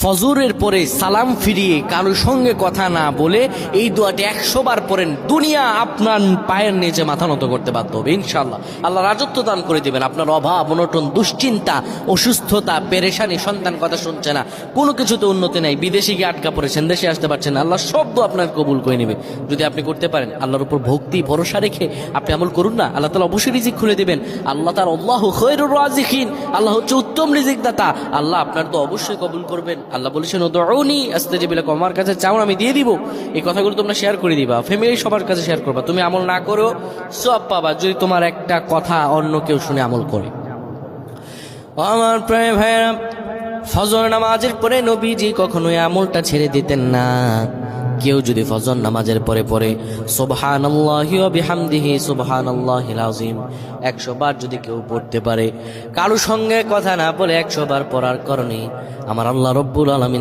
ফজরের পরে সালাম ফিরিয়ে কারোর সঙ্গে কথা না বলে এই দোয়াটি 100 বার পড়েন, দুনিয়া আপনার পায়ের নিচে মাথা নত করতে বাধ্য হবে ইনশাআল্লাহ। আল্লাহ রাজত্ব দান করে দিবেন। আপনার অভাব অনটন, দুশ্চিন্তা, অসুস্থতা, পেরেশানি, সন্তান কথা শুনছে না, কোনো কিছুতে উন্নতি নাই, বিদেশে গিয়ে আটকা পড়েছেন, দেশে আসতে পারছেন না, আল্লাহ সব দোয়া আপনার কবুল করে নেবে যদি আপনি করতে পারেন। আল্লাহর উপর ভক্তি ভরসা রেখে আপনি আমল করুন না, আল্লাহ তাআলা অবশ্যই রিজিক খুলে দিবেন। আল্লাহ তার আল্লাহু খায়রুর রাজিকিন, আল্লাহ হচ্ছে উত্তম রিজিক দাতা, আল্লাহ আপনার তো অবশ্যই কবুল করবেন। আল্লাহ বলেছেন উদউনি আস্তাজিব লাকুম, আমার কাছে চাও আমি দিয়ে দিব। এই কথাগুলো তোমরা শেয়ার করে দিবা, ফ্যামিলি সবার কাছে শেয়ার করবা। তুমি আমল না করো সওয়াব পাবা যদি তোমার একটা কথা অন্য কেউ শুনে আমল করে। আমার প্রিয় ভাইরা, ফজর নামাজের পরে নবীজি কখনোই আমলটা ছেড়ে দিতেন না। কেউ যদি ফজর নামাজের পরে পরে সুবহানাল্লাহি ওয়া বিহামদিহি সুবহানাল্লাহিল আযীম 100 বার যদি কেউ পড়তে পারে, কারো সঙ্গে কথা না বলে 100 বার পড়ার কারণে আমার আল্লাহ রব্বুল আলামিন